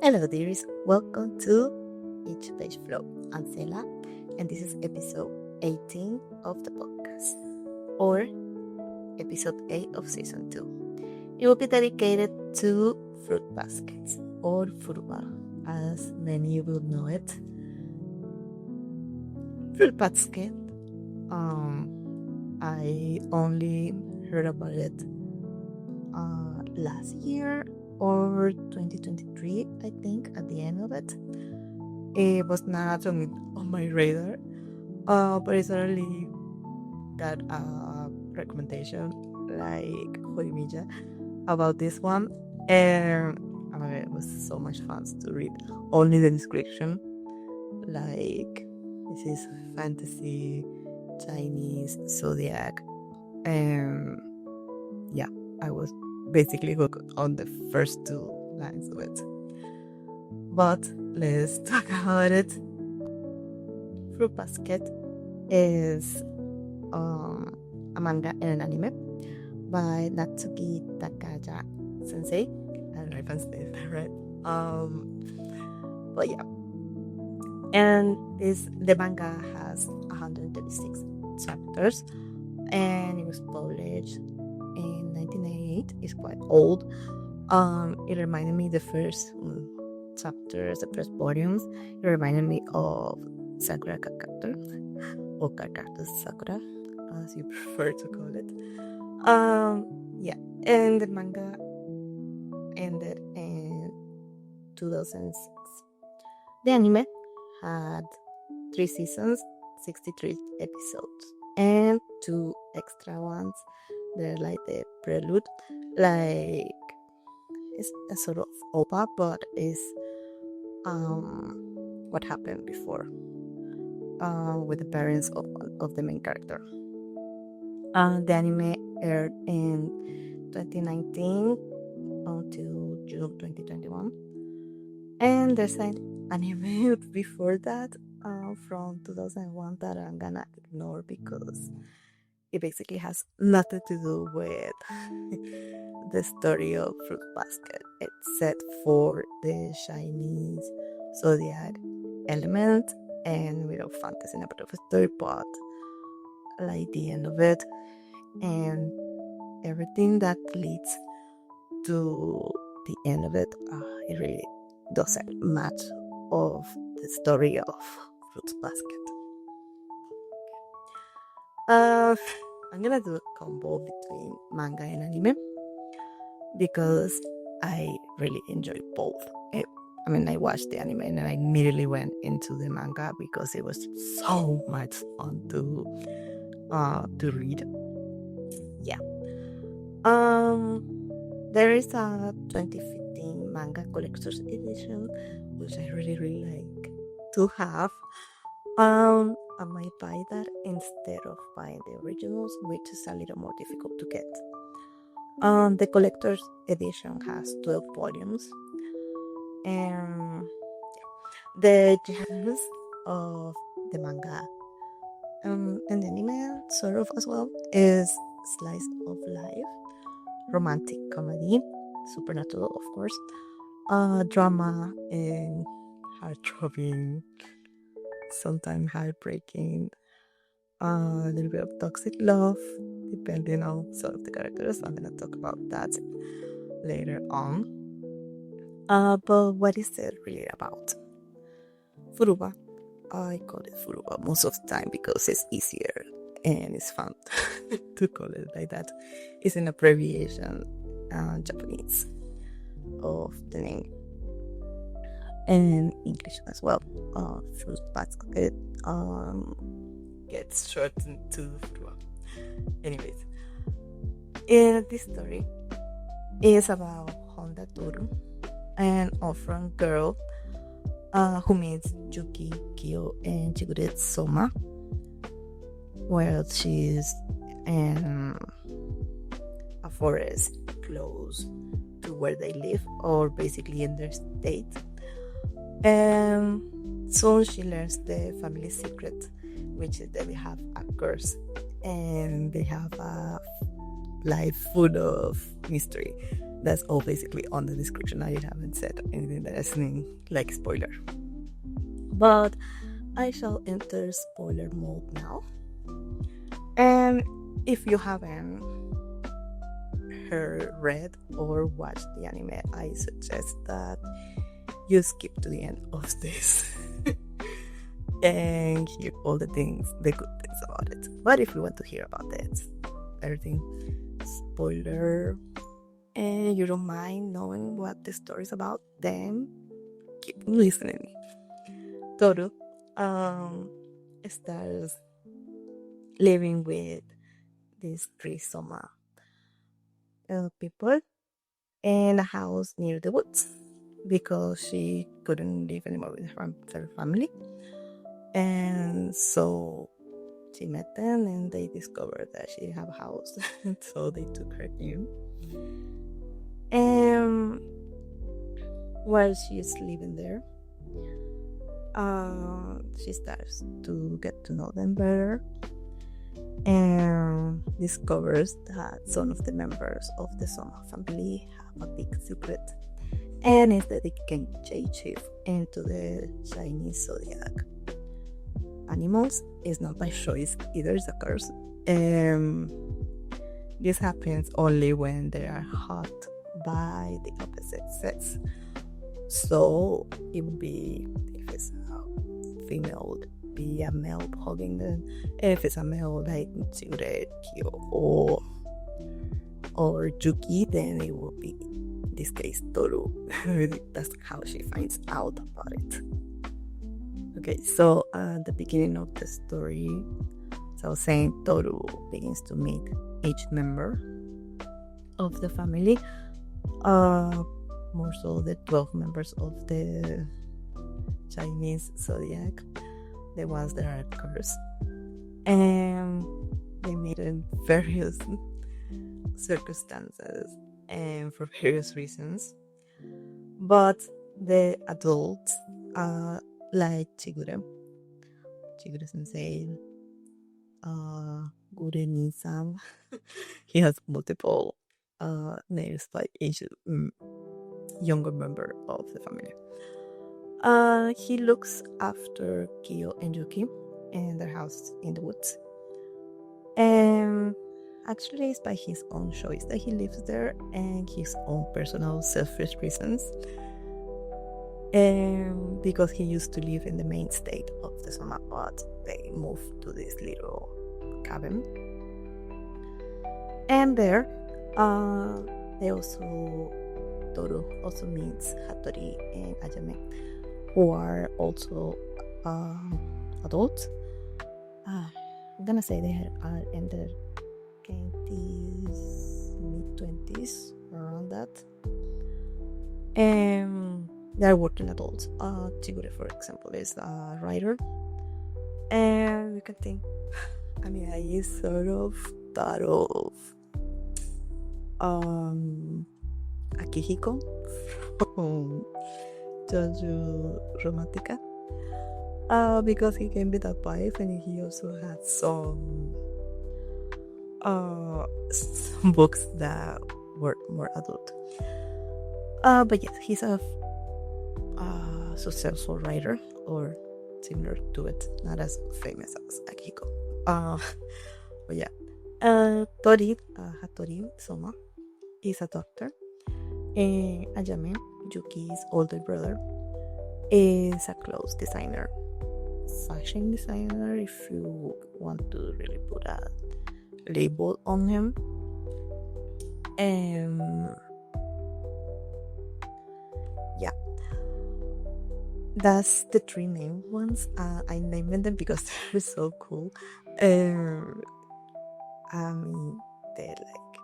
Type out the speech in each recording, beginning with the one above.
Hello, dears. Welcome to Each Page Flow. I'm Sela, and this is episode 18 of the podcast, or episode 8 of season 2. It will be dedicated to fruit baskets, or furuba, as many will know it. Fruit basket. I only heard about it last year or 2023, I think, at the end of it. It was not on my radar, but I suddenly got a recommendation like Jorimilla about this one, and it was so much fun to read only the description. Like, this is fantasy, Chinese, zodiac, and yeah, I was basically hooked on the first two lines of it. But let's talk about it. Fruit Basket is a manga and an anime by Natsuki Takaya Sensei. I don't know if I'm saying that right. But yeah. And the manga has 136 chapters, and it was published in 1998. It's quite old. It reminded me the first chapters, the first volumes. It reminded me of Sakura Card or Card Sakura, as you prefer to call it. Yeah, and the manga ended in 2006. The anime had 3 seasons, 63 episodes, and 2 extra ones. They're like the prelude, like it's a sort of OPA, but it's what happened before with the parents of the main character. The anime aired in 2019 until June 2021, and there's an anime before that from 2001 that I'm gonna ignore because it basically has nothing to do with the story of Fruit Basket. It's set for the Chinese zodiac element and with a fantasy and a bit of a story, but like the end of it and everything that leads to the end of it, it really doesn't match of the story of Fruit Basket. I'm gonna do a combo between manga and anime because I really enjoy both. I watched the anime and I immediately went into the manga because it was so much fun to read. Yeah. There is a 2015 manga collector's edition, which I really like to have. I might buy that instead of buying the originals, which is a little more difficult to get. The collector's edition has 12 volumes, and the genres of the manga and the anime sort of as well is slice of life, romantic comedy, supernatural of course, drama, and heart-throbbing, sometimes heartbreaking, a little bit of toxic love depending on some of the characters. I'm gonna talk about that later on. But what is it really about? Furuba. I call it Furuba most of the time because it's easier and it's fun to call it like that. It's an abbreviation, Japanese, of the name, and English as well. Fruit Basket gets shortened to Furuba. Anyways, this story is about Honda Toru, an orphan girl who meets Yuki, Kyo, and Chigure Soma, where she's in a forest close to where they live, or basically in their state. And soon she learns the family secret, which is that they have a curse and they have a life full of mystery. That's all basically on the description. I haven't said anything that is like spoiler. But I shall enter spoiler mode now. And if you haven't read or watched the anime, I suggest that you skip to the end of this and hear all the good things about it. But if you want to hear about it, everything spoiler, and you don't mind knowing what the story is about, then keep listening. Toru starts living with these three Soma people in a house near the woods because she couldn't live anymore with her family. And so she met them and they discovered that she have a house. So they took her in. And while she's living there, she starts to get to know them better and discovers that some of the members of the Soma family have a big secret, and is that they can change into the Chinese zodiac. Animals is not by choice either, it's a curse. This happens only when they are hot by the opposite sex. So it would be if it's a female, be a male hugging them. If it's a male like Tsure, Kyo, or Yuki, then it will be in this case Toru. That's how she finds out about it. Okay, so at the beginning of the story, so I was saying Toru begins to meet each member of the family. More so the 12 members of the Chinese zodiac, the ones that are cursed, and they meet in various circumstances and for various reasons. But the adults, like Chigure Sensei, Gure Nisan, he has multiple names by each younger member of the family. He looks after Kyo and Yuki in their house in the woods. And actually it's by his own choice that he lives there and his own personal selfish reasons. And because he used to live in the main state of the Soma, but they moved to this little cabin. And there, Toru also meets Hattori and Ayame, who are also adults. I'm gonna say they are in their 20s, mid-20s, around that. And they are working adults. Chigure, for example, is a writer. And you can think, I sort of thought of Akihiko from JoJo Romantica, because he can be that vibe, and he also had some books that were more adult. But yes, he's a successful writer, or similar to it, not as famous as Akihiko. But yeah, Hattori Soma is a doctor, and Ayame, Yuki's older brother, is a clothes designer, fashion designer, if you want to really put a label on him. Yeah, that's the three main ones. I named them because they're so cool. They're like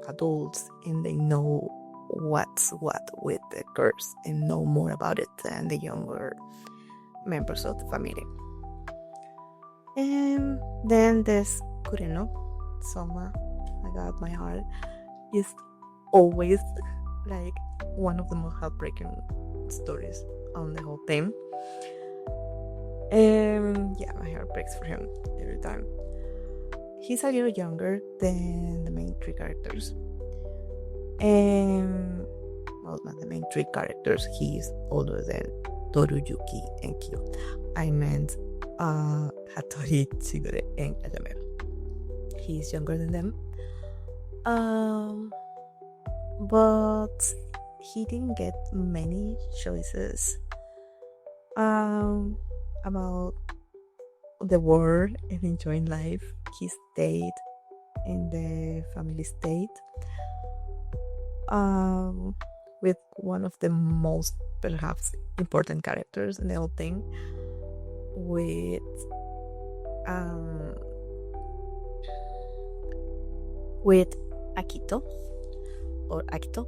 adults and they know what's what with the curse and know more about it than the younger members of the family. And then there's Kureno Soma. My god, my heart is always like one of the most heartbreaking stories on the whole thing. Yeah, my heart breaks for him every time. He's a little younger than the main three characters, And well, not the main three characters. He's older than Toru, Yuki, and Kyo. I meant Hattori, Shigure, and Ayame. He's younger than them. But he didn't get many choices about the world and enjoying life. He stayed in the family state with one of the most perhaps important characters in the whole thing, with Akito or Akito,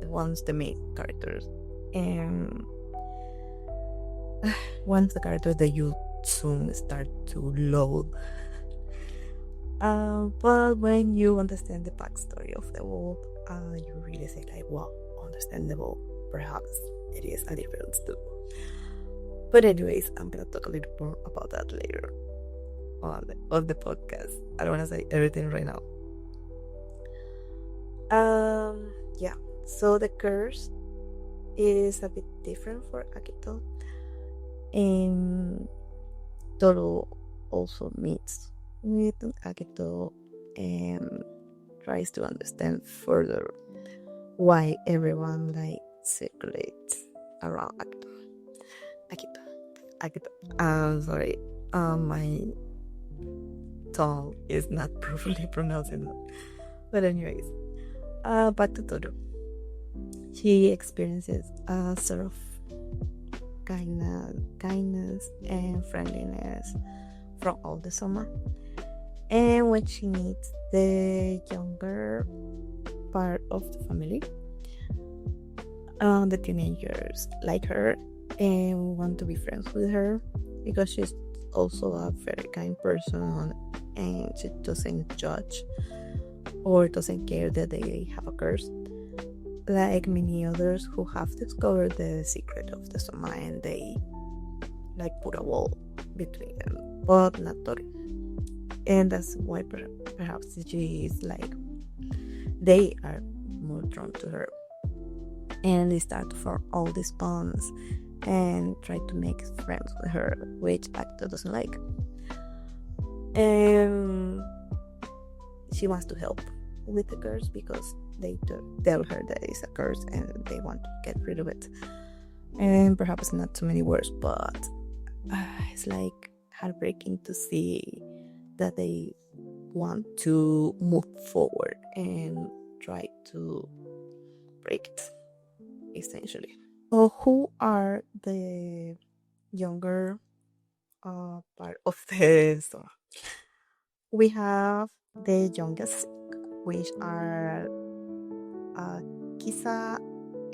one's the main characters, and one's the character that you soon start to loathe. But when you understand the backstory of the world, you really say like, wow, understandable. Perhaps it is a difference too. But anyways, I'm gonna talk a little more about that later on the podcast. I don't wanna say everything right now. Yeah. So the curse is a bit different for Akito, and Toru also meets with Akito and tries to understand further why everyone like circulates around Akito. I'm sorry, my tongue is not properly pronouncing that. But anyways, back to Toru. She experiences a sort of kindness and friendliness from all the summer, and when she meets the younger part of the family, the teenagers like her and want to be friends with her because she's also a very kind person and she doesn't judge or doesn't care that they have a curse, like many others who have discovered the secret of the Soma and they like put a wall between them, but not Toru. And that's why perhaps she is like, they are more drawn to her and they start to form all these bonds and try to make friends with her, which Akito doesn't like. And she wants to help with the curse because they tell her that it's a curse and they want to get rid of it. And perhaps not too many words, but it's like heartbreaking to see that they want to move forward and try to break it, essentially. So who are the younger part of the story? We have the youngest, which are Kisa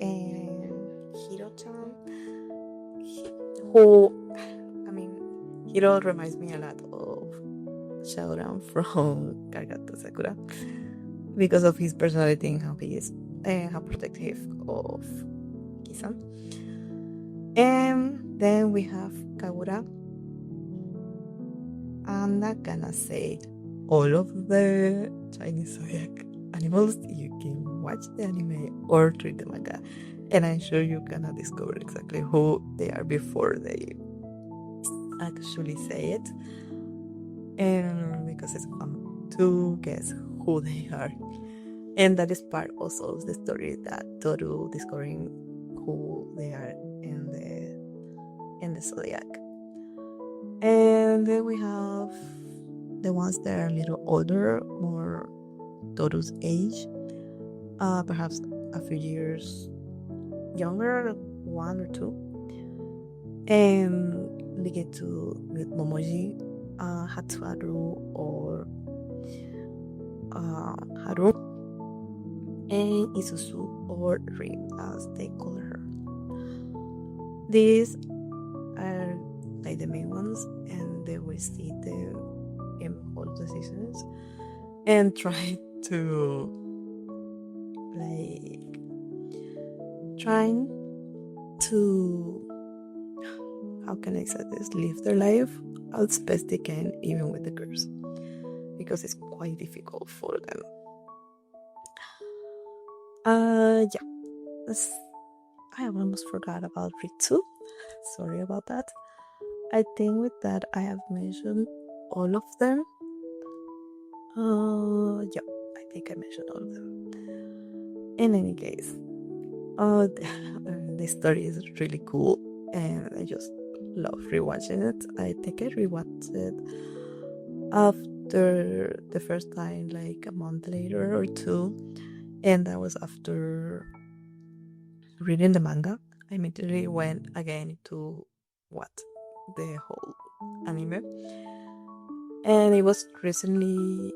and Hiro-chan, who, I mean, Hiro reminds me a lot of Shaoran from Kagato Sakura because of his personality and how he is how protective of Kisa. And then we have Kagura. I'm not gonna say all of the Chinese zodiac animals. You can watch the anime or read the manga, and I'm sure you cannot discover exactly who they are before they actually say it. And because it's fun to guess who they are, and that is part also of the story, that Toru discovering who they are in the zodiac. And then we have the ones that are a little older, more Toru's age, perhaps a few years younger, 1 or 2. And we get to meet Momoji, Hatsuharu, or Haru, and Isuzu, or Rin, as they call her. These are like the main ones, and they will see them in all the seasons and try to trying to, how can I say this, live their life as best they can, even with the curse, because it's quite difficult for them. Yeah. This- I almost forgot about Ritsu. Sorry about that. I think with that I have mentioned all of them. Yeah, I think I mentioned all of them. In any case, the story is really cool, and I just love rewatching it. I think I rewatched it after the first time, like a month later or two, and that was after reading the manga. I immediately went again to what the whole anime, and it was recently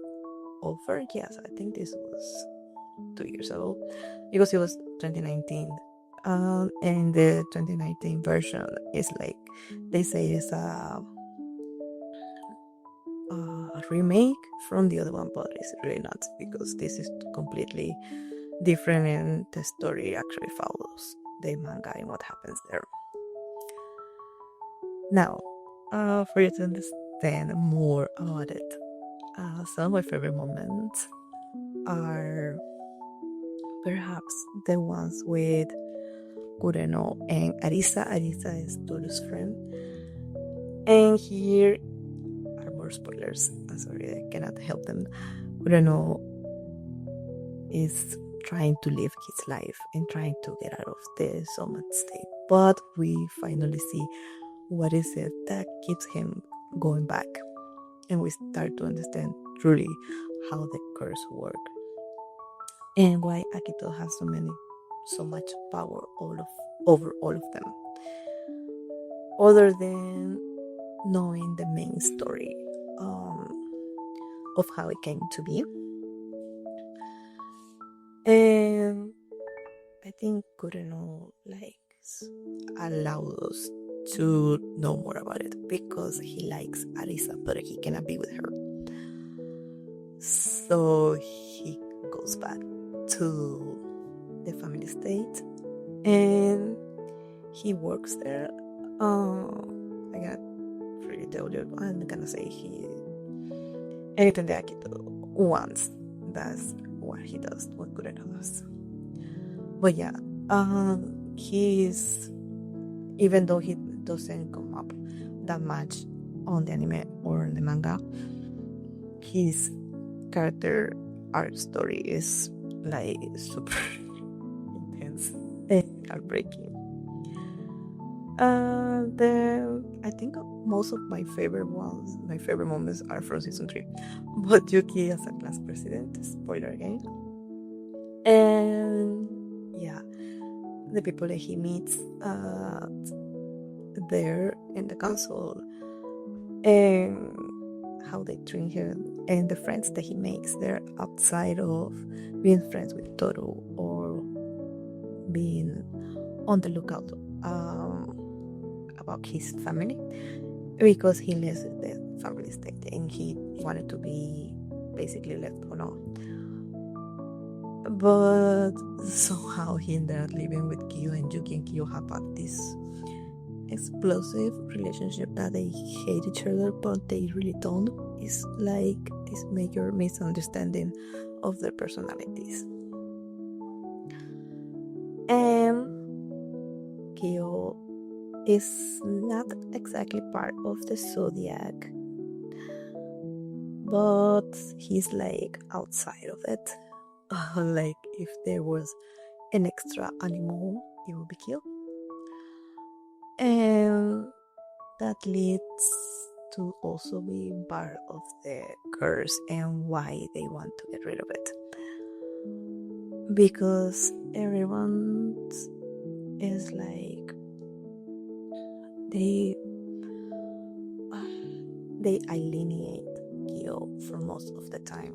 over. Yes, I think this was 2 years ago because it was 2019. And the 2019 version is like they say it's a remake from the other one, but it's really not because this is completely different and the story actually follows the manga and what happens there. Now, for you to understand more about it, some of my favorite moments are perhaps the ones with Kureno and Arisa. Arisa is Toru's friend. And here are more spoilers. I'm sorry, I cannot help them. Kureno is trying to live his life and trying to get out of the soulmate state. But we finally see what is it that keeps him going back. And we start to understand truly how the curse works and why Akito has so much power over all of them. Other than knowing the main story of how it came to be. And I think Kureno allows us to know more about it because he likes Arisa, but he cannot be with her. So he goes back to the family estate and he works there. I cannot really tell you. I'm gonna say anything that Akito wants. That's what he does. What Kureno does. But yeah, he's even though he doesn't come up that much on the anime or on the manga, his character arc story is like super intense and heartbreaking. I think most of my favorite moments are from season 3. But Yuki as a class president, spoiler again. And yeah, the people that he meets there in the council and how they treat him and the friends that he makes there outside of being friends with Toru or being on the lookout about his family because he lives in the family estate and he wanted to be basically left alone. But somehow he ended up living with Kyo, and Yuki and Kyo have this explosive relationship that they hate each other, but they really don't. It's like this major misunderstanding of their personalities. And Kyo is not exactly part of the zodiac, but he's like outside of it. Like if there was an extra animal, it would be Kyo. And that leads to also being part of the curse and why they want to get rid of it. Because everyone is like they alienate Kyo for most of the time.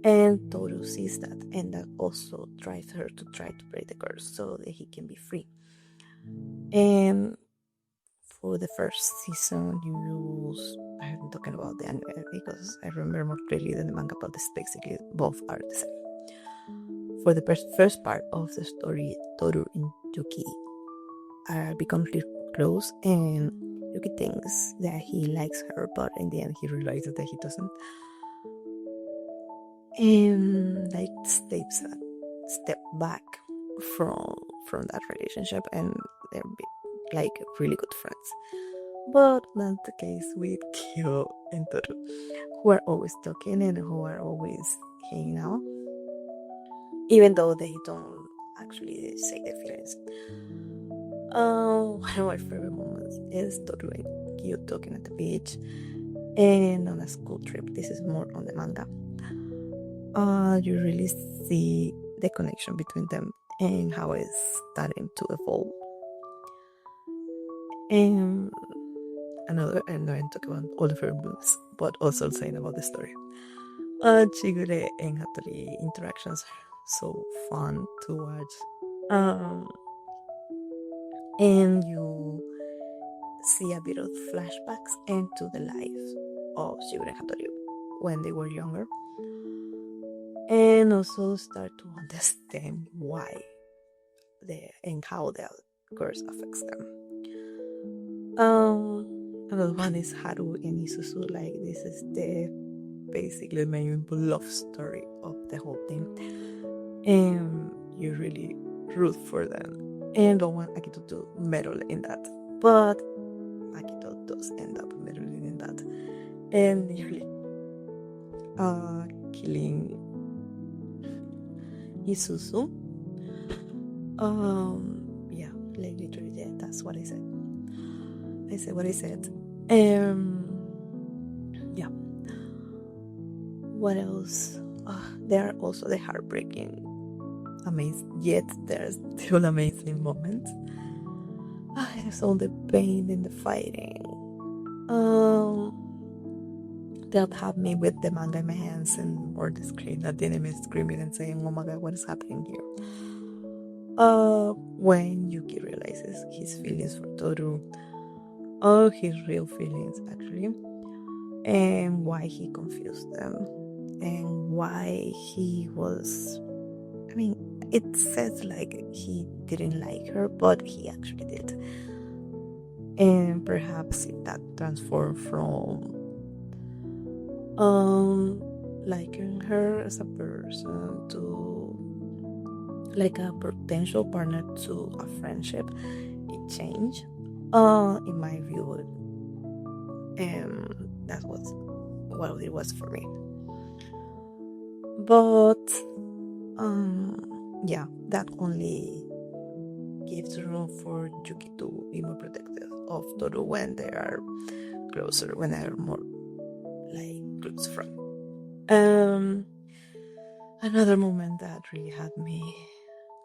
And Toru sees that, and that also drives her to try to break the curse so that he can be free. And for the first season, I'm talking about the anime because I remember more clearly than the manga, but this basically both are the same. For the first part of the story, Toru and Yuki become close, and Yuki thinks that he likes her, but in the end, he realizes that he doesn't. And states that step back from that relationship, and they're like really good friends. But that's the case with Kyo and Toru, who are always talking and who are always hanging out, even though they don't actually say their feelings. One of my favorite moments is Toru and Kyo talking at the beach and on a school trip. This is more on the manga. You really see the connection between them and how it's starting to evolve. And and I'm talking about all of her moves, but also saying about the story. Chigure and Hattori interactions are so fun to watch. And you see a bit of flashbacks into the life of Chigure and Hattori when they were younger. And also start to understand why and how the curse affects them. Another one is Haru and Isuzu. Like, this is the basically main love story of the whole thing, and you really root for them and don't want Akito to meddle in that, but Akito does end up meddling in that and nearly killing Isuzu. Yeah, like literally, yeah, that's what I said. I said what I said. Yeah. What else? There are also the heartbreaking, amazing, yet there's still amazing moments. There's all the pain and the fighting. That had me with the manga in my hands and or the screen, that the enemy screaming and saying, "Oh my god, what is happening here?" When Yuki realizes his feelings for Toru, his real feelings actually, and why he confused them, and why he was, I mean, it says like he didn't like her, but he actually did. And perhaps that transformed from liking her as a person to like a potential partner to a friendship. It changed, in my view, and that was what it was for me. But yeah, that only gives room for Yuki to be more protective of Toru when they are closer, when they are more like close friends. Another moment that really had me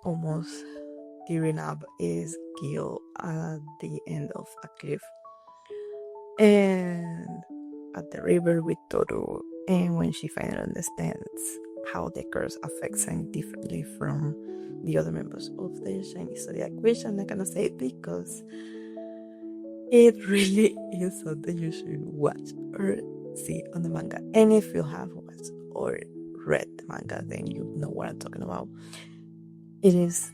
almost tearing up is Gil at the end of a cliff and at the river with Toru, and when she finally understands how the curse affects him differently from the other members of the Shiny Zodiac, which I'm not gonna say it because it really is something you should watch or see on the manga. And if you have watched or read the manga, then you know what I'm talking about. It is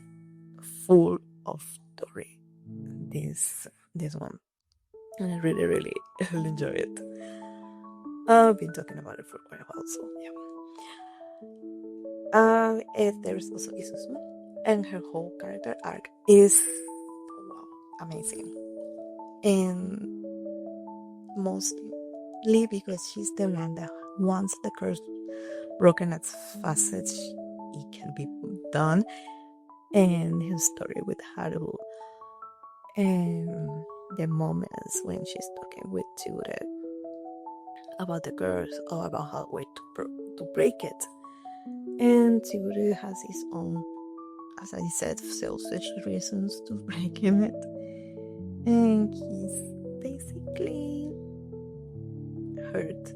full of story, this one, and I really enjoy it. I've been talking about it for quite a while, so yeah. There's also Isuzu, and her whole character arc is amazing, and mostly because she's the one that wants the curse broken as fast as it can be done, and his story with Haru, and the moments when she's talking with Ture about the curse or about how way to break it. And Ture has his own, as I said, selfish reasons to break it. And he's basically hurt.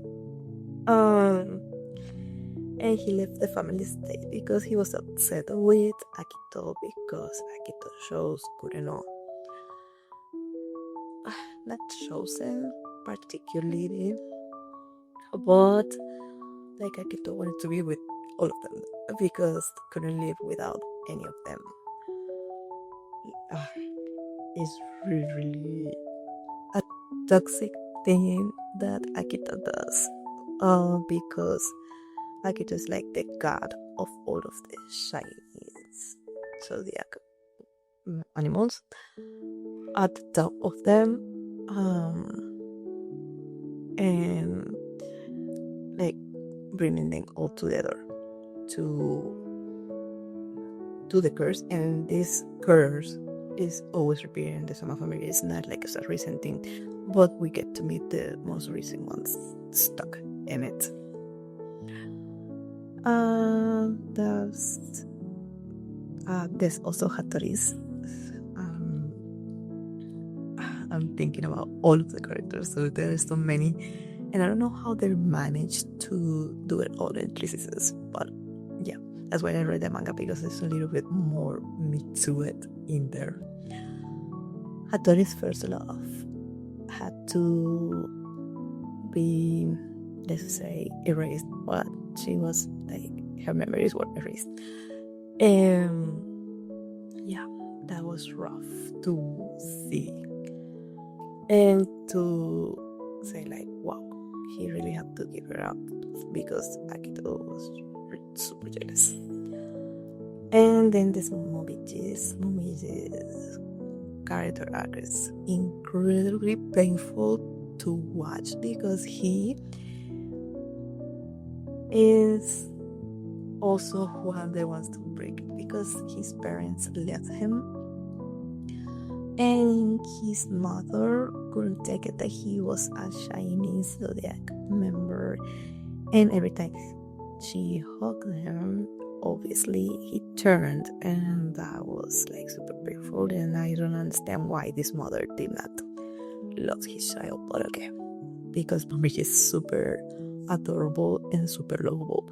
And he left the family estate because he was upset with Akito because Akito shows Kureno. Not chosen particularly, but like Akito wanted to be with all of them because couldn't live without any of them. It's really a toxic thing that Akito does, because Akito is like the god of all of the shinies, zodiac animals at the top of them, and like bringing them all together to do the curse. And this curse is always repeating in the Sama family. It's not like it's a recent thing, but we get to meet the most recent ones stuck in it. There's also Hattori's. I'm thinking about all of the characters, so there are so many, and I don't know how they managed to do it all in 3 seasons, but yeah, that's why I read the manga, because there's a little bit more meat to it in there. Hattori's first love had to be, let's say, erased, but she was like, her memories were erased. Yeah, that was rough to see. And to say like, wow, he really had to give her up, because Akito was super jealous. And then this Momiji's character arc is incredibly painful to watch, because he is also one that wants to break, because his parents left him, and his mother couldn't take it that he was a Chinese zodiac member, and every time she hugged him, obviously he turned, and that was like super painful. And I don't understand why this mother did not love his child, but okay, because Momiji is super adorable and super lovable.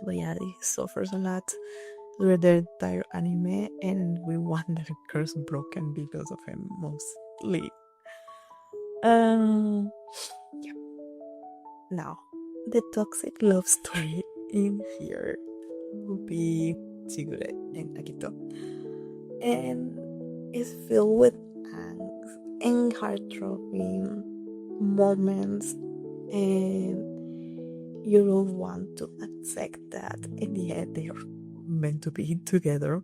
But yeah, he suffers a lot through the entire anime, and we want that curse broken because of him mostly. Yeah. Now, the toxic love story in here will be Chigure and Akito, and it's filled with angst and heart-throbbing moments, and you don't want to accept that in the end they are meant to be together.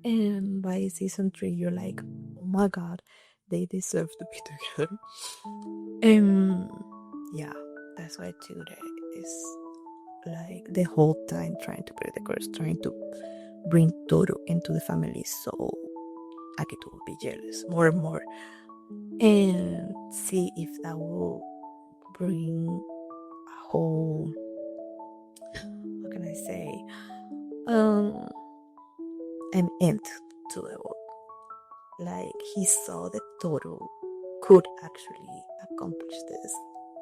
And by season 3 you're like, oh my god, they deserve to be together. Yeah, that's why Ture is like the whole time trying to break the curse, trying to bring Toru into the family, so Akito will be jealous more and more, and see if that will bring a whole, how can I say, an end to the world. Like, he saw that Toru could actually accomplish this,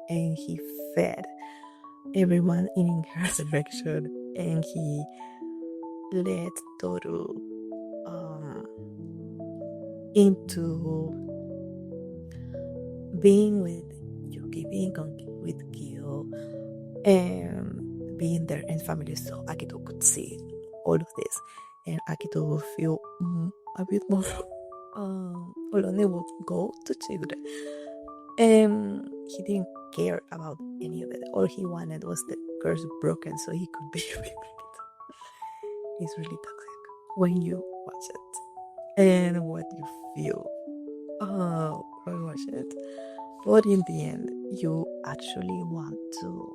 and he fed everyone in her direction, and he led Toru into being with Yuki, being with Kyo, and being there in family, so Akito could see all of this, and Akito will feel a bit more Olone would go to Chigure, and he didn't care about any of it. All he wanted was the curse broken so he could be with it. It's really toxic when you watch it and what you feel when you watch it, but in the end you actually want to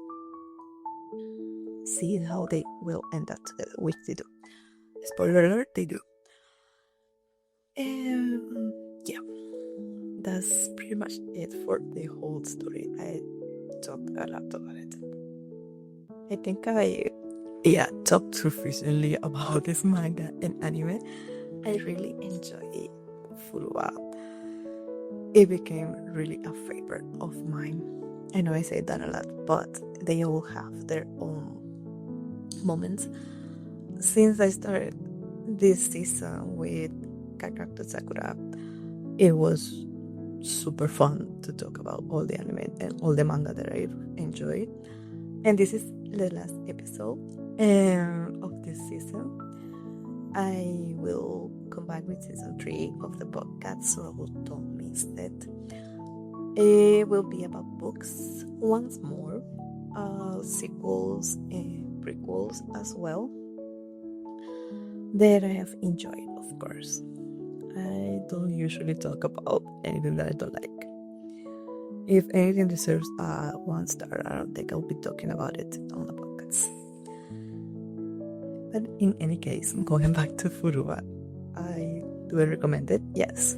see how they will end up together, which they do. Spoiler alert, they do. Yeah, that's pretty much it for the whole story. I talked a lot about it. I think I talked sufficiently about this manga and anime. I really enjoy it full while. It became really a favorite of mine. I know I say that a lot, but they all have their own moments. Since I started this season with Kakaku Sakura, it was super fun to talk about all the anime and all the manga that I enjoyed. And this is the last episode of this season. I will come back with season 3 of the podcast, so don't miss it. It will be about books once more, sequels and prequels as well. that I have enjoyed, of course. I don't usually talk about anything that I don't like. If anything deserves a 1 star, I don't think I'll be talking about it on the podcast. But in any case, going back to Furuba, do I recommend it? Yes.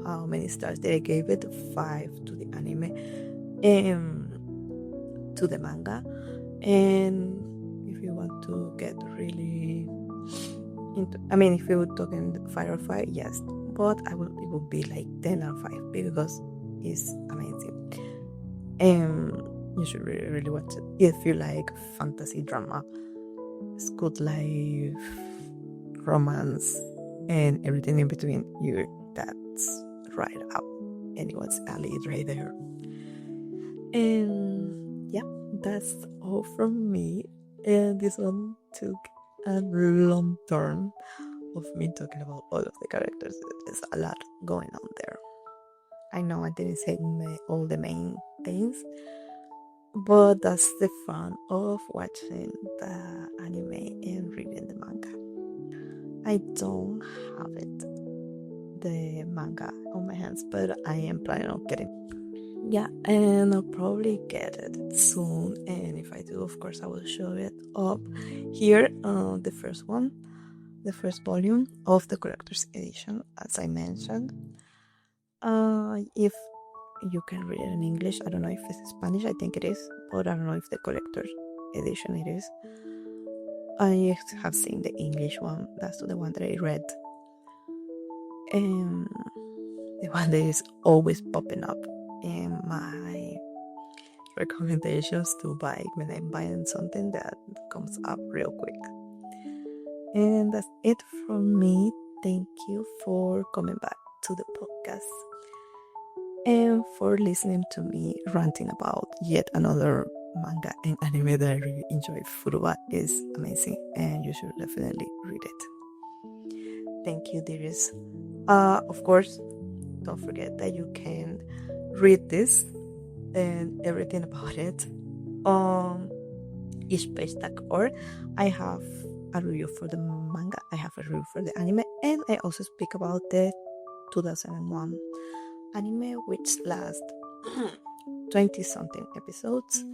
How many stars did I give it? 5 to the anime and to the manga. And if you want to get really into, if you were talking 5 or 5, yes, but it would be like 10 or 5 because it's amazing. And you should really, really watch it if you like fantasy drama, school life, romance, and everything in between. That's right up anyone's alley right there. And yeah, that's all from me. And this one took a long turn of me talking about all of the characters. There's a lot going on there. I know I didn't say all the main things, but that's the fun of watching the anime and reading the manga. I don't have the manga on my hands, but I am planning on getting. Yeah, and I'll probably get it soon. And if I do, of course, I will show it up here. The first one, the first volume of the collector's edition, as I mentioned. If you can read it in English, I don't know if it's Spanish. I think it is, but I don't know if the collector's edition it is. I have seen the English one. That's the one that I read. And the one that is always popping up in my recommendations to buy when I'm buying something that comes up real quick. And that's it from me. Thank you for coming back to the podcast and for listening to me ranting about yet another manga and anime that I really enjoy. Furuba is amazing and you should definitely read it. Thank you, dearest. Of course, don't forget that you can read this and everything about it on ishpage.org. I have a review for the manga, I have a review for the anime, and I also speak about the 2001 anime, which lasts 20 something episodes,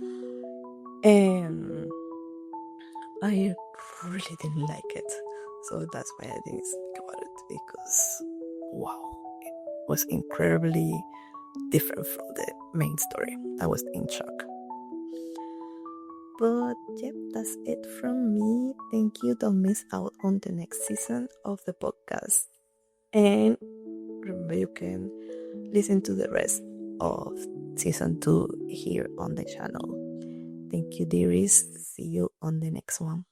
and I really didn't like it, so that's why I didn't speak about it, because wow, it was incredibly different from the main story. I was in shock. But yep, that's it from me. Thank you. Don't miss out on the next season of the podcast. And remember, you can listen to the rest of season 2 here on the channel. Thank you, dearies. See you on the next one.